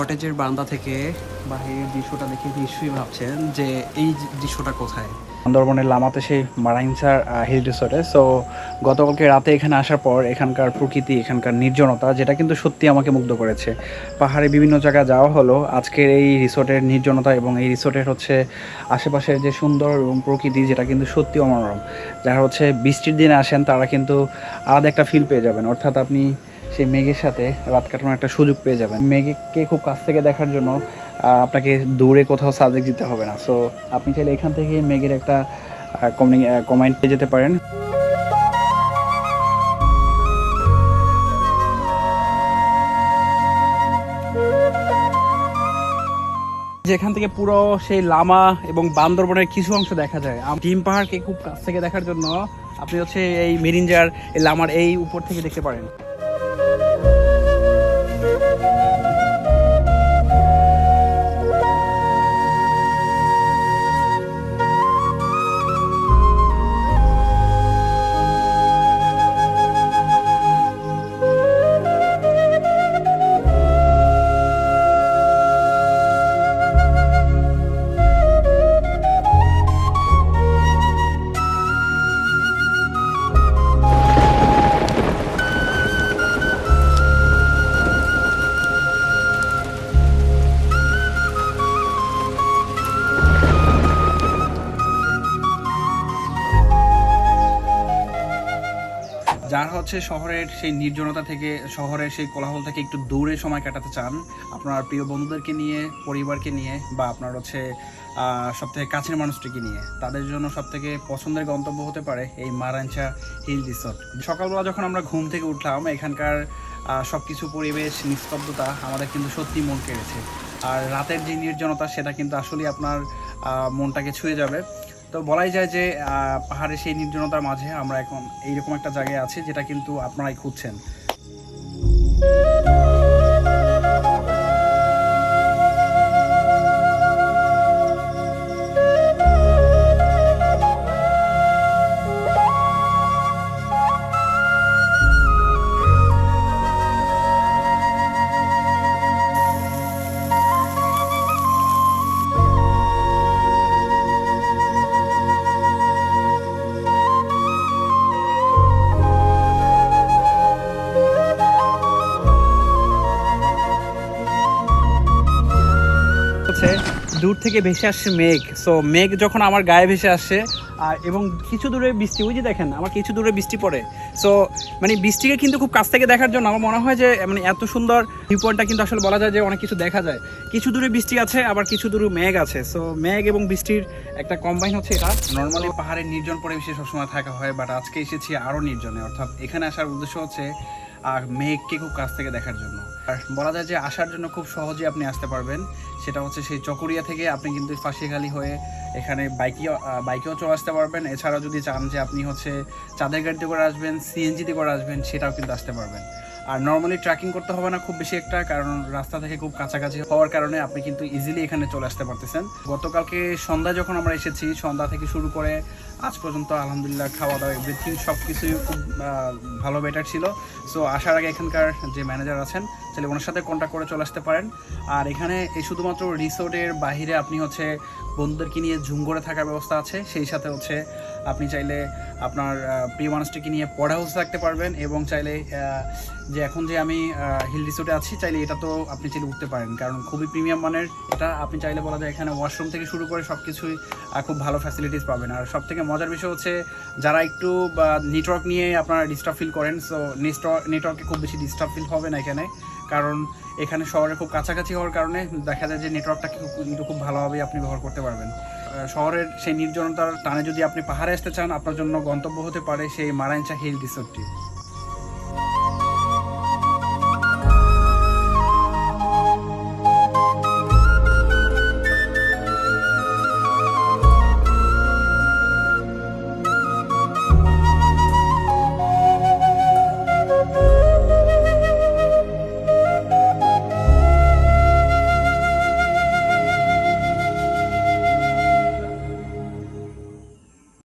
কটেজের বারান্দা থেকে বাহিরের দৃশ্যটা দেখে নিশ্চয়ই ভাবছেন যে এই দৃশ্যটা কোথায়। সুন্দরবনের লামাতে সেই মারাইনসার হিল রিসোর্টে। সো গতকালকে রাতে এখানে আসার পর এখানকার প্রকৃতি, এখানকার নির্জনতা, যেটা কিন্তু সত্যি আমাকে মুগ্ধ করেছে। পাহাড়ে বিভিন্ন জায়গায় যাওয়া হলো, আজকের এই রিসোর্টের নির্জনতা এবং এই রিসোর্টের হচ্ছে আশেপাশের যে সুন্দর এবং প্রকৃতি, যেটা কিন্তু সত্যি অমনোরম। যারা হচ্ছে বৃষ্টির দিনে আসেন তারা কিন্তু আলাদা একটা ফিল পেয়ে যাবেন, অর্থাৎ আপনি সেই মেঘের সাথে রাত কাটানোর একটা সুযোগ পেয়ে যাবেন। মেঘকে খুব কাছ থেকে দেখার জন্য আপনাকে দূরে কোথাও সাজেক দিতে হবে না। সো আপনি চাইলে এখান থেকে মেঘের একটা কমেন্ট পেয়ে যেতে পারেন। যেখান থেকে পুরো সেই লামা এবং বান্দরবনের কিছু অংশ দেখা যায়। ডিম পাহাড়কে খুব কাছ থেকে দেখার জন্য আপনি হচ্ছে এই মেরিঞ্জার এই লামার এই উপর থেকে দেখতে পারেন। যারা হচ্ছে শহরের সেই নির্জনতা থেকে, শহরের সেই কোলাহল থেকে একটু দূরে সময় কাটাতে চান, আপনার প্রিয় বন্ধুদেরকে নিয়ে, পরিবারকে নিয়ে, বা আপনার হচ্ছে সবথেকে কাছের মানুষটিকে নিয়ে, তাদের জন্য সবথেকে পছন্দের গন্তব্য হতে পারে এই মারাঞ্চা হিল রিসোর্ট। সকালবেলা যখন আমরা ঘুম থেকে উঠলাম, এখানকার সব কিছু পরিবেশ, নিস্তব্ধতা আমাদের কিন্তু সত্যি মন কেড়েছে। আর রাতের যে নির্জনতা, সেটা কিন্তু আসলেই আপনার মনটাকে ছুঁয়ে যাবে। তো বলাই যায় যে পাহাড়ের সেই নির্জনতার মাঝে আমরা এখন এইরকম একটা জায়গায় আছি, যেটা কিন্তু আপনারাই খুঁজছেন। দূর থেকে ভেসে আসছে মেঘ। সো মেঘ যখন আমার গায়ে ভেসে আসছে আর এবং কিছু দূরে বৃষ্টি, ওই যে দেখেন আমার কিছু দূরে বৃষ্টি পড়ে। সো মানে বৃষ্টিকে কিন্তু খুব কাছ থেকে দেখার জন্য আমার মনে হয় যে মানে এত সুন্দর ভিউ পয়েন্টটা কিন্তু আসলে বলা যায় যে অনেক কিছু দেখা যায়। কিছু দূরে বৃষ্টি আছে, আবার কিছু দূরে মেঘ আছে। সো মেঘ এবং বৃষ্টির একটা কম্বাইন হচ্ছে এটা। নর্মালি পাহাড়ের নির্জন পরিবেশে সবসময় থাকা হয়, বাট আজকে এসেছি আরও নির্জনে। অর্থাৎ এখানে আসার উদ্দেশ্য হচ্ছে আর মেঘকে খুব কাছ থেকে দেখার জন্য। আর বলা যায় যে আসার জন্য খুব সহজে আপনি আসতে পারবেন। সেটা হচ্ছে সেই চকরিয়া থেকে আপনি কিন্তু ফাঁসিখালি হয়ে এখানে বাইকেও চলে আসতে পারবেন। এছাড়াও যদি চান যে আপনি হচ্ছে চাঁদের গাড়িতে করে আসবেন, সিএনজিতে করে আসবেন, সেটাও কিন্তু আসতে পারবেন। আর নর্মালি ট্রেকিং করতে হবে না খুব বেশি একটা, কারণ রাস্তা থেকে খুব কাছাকাছি হওয়ার কারণে আপনি কিন্তু ইজিলি এখানে চলে আসতে পারতেছেন। গতকালকে সন্ধ্যায় যখন আমরা এসেছি, সন্ধ্যা থেকে শুরু করে আজ পর্যন্ত আলহামদুলিল্লাহ খাওয়া দাওয়া এভরিথিং সব কিছুই খুব ভালো বেটার ছিল। সো আসার আগে এখানকার যে ম্যানেজার আছেন, তাহলে ওনার সাথে কন্ট্যাক্ট করে চলে আসতে পারেন। আর এখানে এই শুধুমাত্র রিসোর্টের বাহিরে আপনি হচ্ছে বন্ধুদেরকে নিয়ে ঝুম করে থাকার ব্যবস্থা আছে। সেই সাথে হচ্ছে আপনি চাইলে আপনার প্রিয় মানুষটিকে নিয়ে পড়া হাউসে থাকতে পারবেন, এবং চাইলে যে এখন যে আমি হিল রিসোর্টে আছি, চাইলে এটা তো আপনি চাইলে উঠতে পারেন, কারণ খুবই প্রিমিয়াম মানের এটা। আপনি চাইলে বলা যায় এখানে ওয়াশরুম থেকে শুরু করে সব কিছুই খুব ভালো ফ্যাসিলিটিস পাবেন। আর সব থেকে মজার বিষয় হচ্ছে যারা একটু নেটওয়ার্ক নিয়ে আপনারা ডিস্টার্ব ফিল করেন, সো নেটওয়ার্কে খুব বেশি ডিস্টার্ব ফিল হবে না এখানে, কারণ এখানে শহরে খুব কাছাকাছি হওয়ার কারণে দেখা যায় যে নেটওয়ার্কটাকে খুব ভালোভাবেই আপনি ব্যবহার করতে পারবেন। শহরের সেই নির্জনতার টানে যদি আপনি পাহাড়ে আসতে চান, আপনার জন্য গন্তব্য হতে পারে সেই মারাঞ্চা হিল রিসোর্টটি।